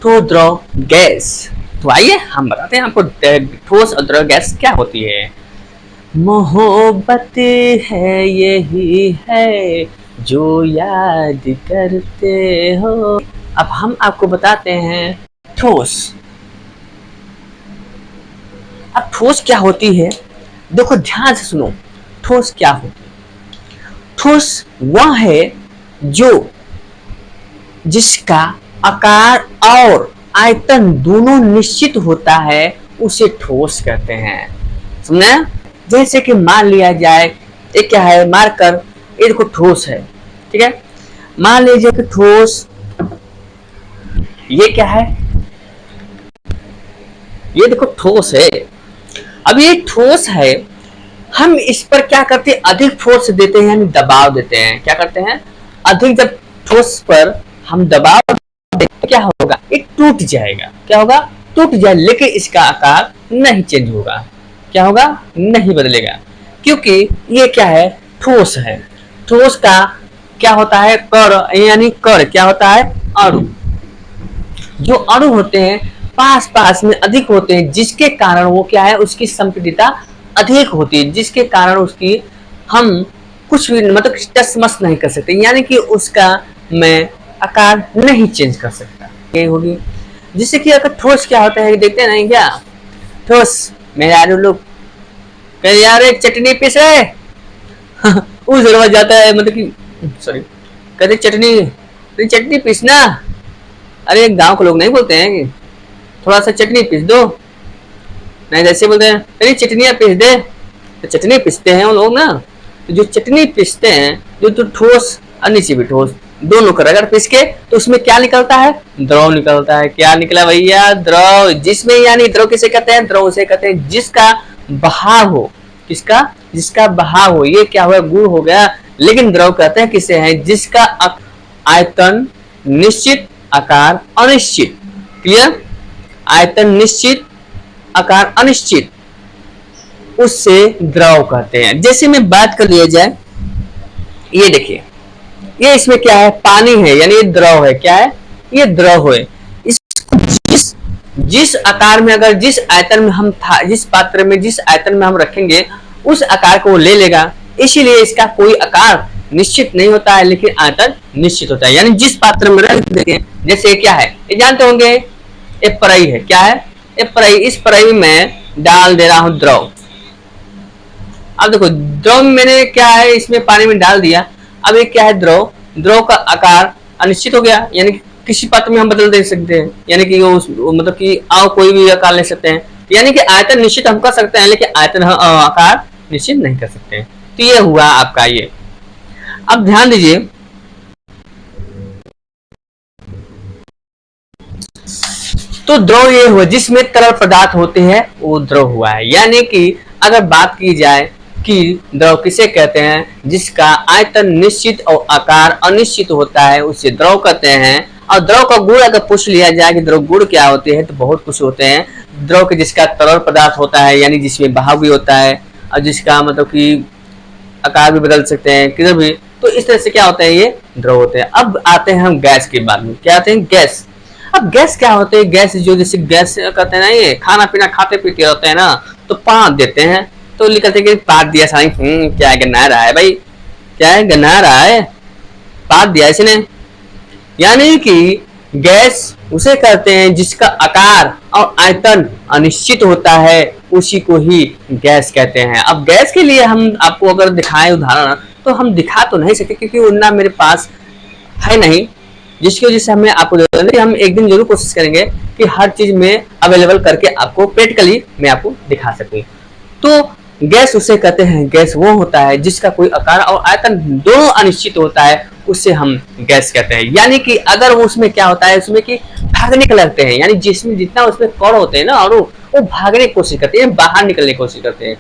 ठोस द्रव गैस। तो आइए हम बताते हैं आपको ठोस और द्रव गैस क्या होती है। मोहब्बत है यही है जो याद करते हो। अब हम आपको बताते हैं ठोस। अब ठोस क्या होती है, देखो ध्यान से सुनो। ठोस क्या होती है? ठोस वह है जो जिसका आकार और आयतन दोनों निश्चित होता है, उसे ठोस कहते हैं। समझे? जैसे कि मान लिया जाए ये क्या है, मार्कर, ये देखो ठोस है, ठीक है। मान लीजिए कि ठोस ये क्या है, ये देखो ठोस है। अब ये ठोस है, हम इस पर क्या करते हैं, अधिक फोर्स देते हैं यानी दबाव देते हैं। क्या करते हैं, अधिक जब ठोस पर हम दबाव देते क्या होगा, ये टूट जाएगा। क्या होगा, टूट जाए, लेकिन इसका आकार नहीं चेंज होगा। क्या होगा, नहीं बदलेगा, क्योंकि ये क्या है, ठोस है। ठोस का क्या होता है, कण यानी कण क्या होता है, अणु। जो अणु होते हैं पास पास में अधिक होते हैं, जिसके कारण वो क्या है, उसकी संपीड़ितता अधिक होती है, जिसके कारण उसकी हम कुछ भी मतलब टस मस नहीं कर सकते, यानी कि उसका मैं आकार नहीं चेंज कर सकता। ये होगी। जिससे कि अगर ठोस क्या होता है, देखते नहीं क्या, ठोस मेरे लोग कह यार एक चटनी पीस रहे उस जरूरत जाता है, मतलब कि सॉरी कहते चटनी पीसना। अरे गांव के लोग नहीं बोलते हैं कि थोड़ा सा चटनी पीस दो, नहीं जैसे बोलते हैं अरे चटनियाँ पीस दे, तो चटनी पीसते हैं वो लोग ना। तो जो चटनी पीसते हैं, जो तो ठोस और नीचे भी ठोस दोनों कर अगर पीस के, तो उसमें क्या निकलता है, द्रव निकलता है। क्या निकला भैया, द्रव। जिसमें यानी द्रव किसे कहते हैं, द्रव उसे कहते हैं जिसका बहाव हो। किसका, जिसका बहाव हो। ये क्या हुआ, गुण हो गया। लेकिन द्रव कहते हैं किसे है, जिसका आयतन निश्चित आकार अनिश्चित। क्लियर, आयतन निश्चित आकार अनिश्चित, उससे द्रव कहते हैं। जैसे में बात कर लिया जाए, ये देखिए ये इसमें क्या है, पानी है, यानी ये द्रव है। क्या है, ये द्रव है। इसको जिस आकार में, अगर जिस आयतन में हम था, जिस पात्र में जिस आयतन में हम रखेंगे, उस आकार को वो ले लेगा। इसीलिए इसका कोई आकार निश्चित नहीं होता है, लेकिन आयतन निश्चित होता है। यानी जिस पात्र में रख देते हैं, जैसे क्या है, ये जानते होंगे ये पराई है। क्या है, ये पराई। इस पराई में डाल दे रहा हूं द्रव। अब देखो द्रव मैंने क्या है, इसमें पानी में डाल दिया। अब ये क्या है, द्रव। द्रव का आकार अनिश्चित हो गया, यानी किसी पात्र में हम बदल दे सकते हैं, यानी कि वो मतलब कि कोई भी आकार ले सकते हैं। यानी कि आयतन निश्चित हम कर सकते हैं, लेकिन आयतन आकार निश्चित नहीं कर सकते हैं। तो ये हुआ आपका ये। अब ध्यान दीजिए, तो द्रव ये हुआ जिसमें तरल पदार्थ होते हैं, वो द्रव हुआ है। यानी कि अगर बात की जाए कि द्रव किसे कहते हैं, जिसका आयतन निश्चित और आकार अनिश्चित होता है, उसे द्रव कहते हैं। और द्रव का गुण अगर पूछ लिया जाए कि द्रव गुण क्या होते हैं, तो बहुत कुछ होते हैं। द्रव के जिसका तरल पदार्थ होता है, यानी जिसमें बहाव भी होता है, और जिसका मतलब कि आकार भी बदल सकते हैं किधर भी, तो इस तरह से क्या होता है, ये द्रव होते हैं। अब आते हैं हम गैस के बारे में। क्या आते हैं, गैस। अब गैस क्या होते हैं, गैस जो जैसे गैस कहते हैं ना, ये खाना पीना खाते पीते होते हैं ना, तो पाँच देते हैं, तो लिखते कि पाँच दिया साई। क्या गन्ना रहा है भाई, क्या है, गन्ना रहा है, पाँच दिया इसने। यानी कि गैस उसे कहते हैं जिसका आकार और आयतन अनिश्चित होता है, उसी को ही गैस कहते हैं। अब गैस के लिए हम आपको अगर दिखाएं उदाहरण, तो हम दिखा तो नहीं सकते, क्योंकि उतना मेरे पास है नहीं, जिसकी वजह से हमें आपको हम एक दिन जरूर कोशिश करेंगे कि हर चीज में अवेलेबल करके आपको प्रैक्टिकली मैं आपको दिखा सकूं। तो गैस उसे कहते हैं, गैस वो होता है जिसका कोई आकार और आयतन दोनों अनिश्चित होता है, उससे हम गैस कहते हैं। यानी कि अगर वो उसमें क्या होता है, उसमें कि भागने के लगते हैं, यानी जिसमें जितना उसमें कण होते हैं ना, और वो भागने की कोशिश करते हैं, बाहर निकलने की कोशिश करते हैं।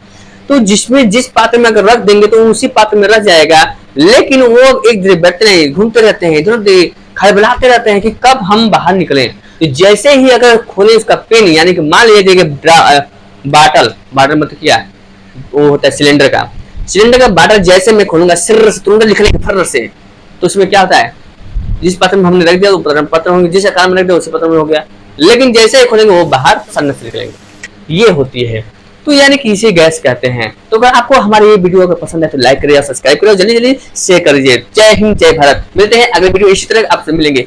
तो जिसमें जिस पात्र में अगर रख देंगे तो उसी पात्र में रह जाएगा, लेकिन वो एक जगह बैठते नहीं, घूमते रहते हैं, इधर उधर खड़बड़ाते रहते हैं कि कब हम बाहर निकलें। तो जैसे ही अगर खोले उसका पेन, यानी कि मान लीजिए बाटल मतलब क्या वो होता है, सिलेंडर का बाटल जैसे मैं खोलूंगा सिर से तुरंत निकलेगा फर्र से, तो उसमें क्या होता है, जिस पात्र में हमने रख दिया वो पत्र होंगे, जिस आकार में रख दिया उसी पत्र में हो गया, लेकिन जैसे ही खोलेंगे वो बाहर सन्न से निकलेंगे। ये होती है, तो यानी कि इसे गैस कहते हैं। तो अगर आपको हमारी ये वीडियो अगर पसंद है तो लाइक करिए, सब्सक्राइब करिए, जल्दी जल्दी शेयर करिए। जय हिंद, जय भारत। मिलते हैं अगले वीडियो इसी तरह आपसे मिलेंगे।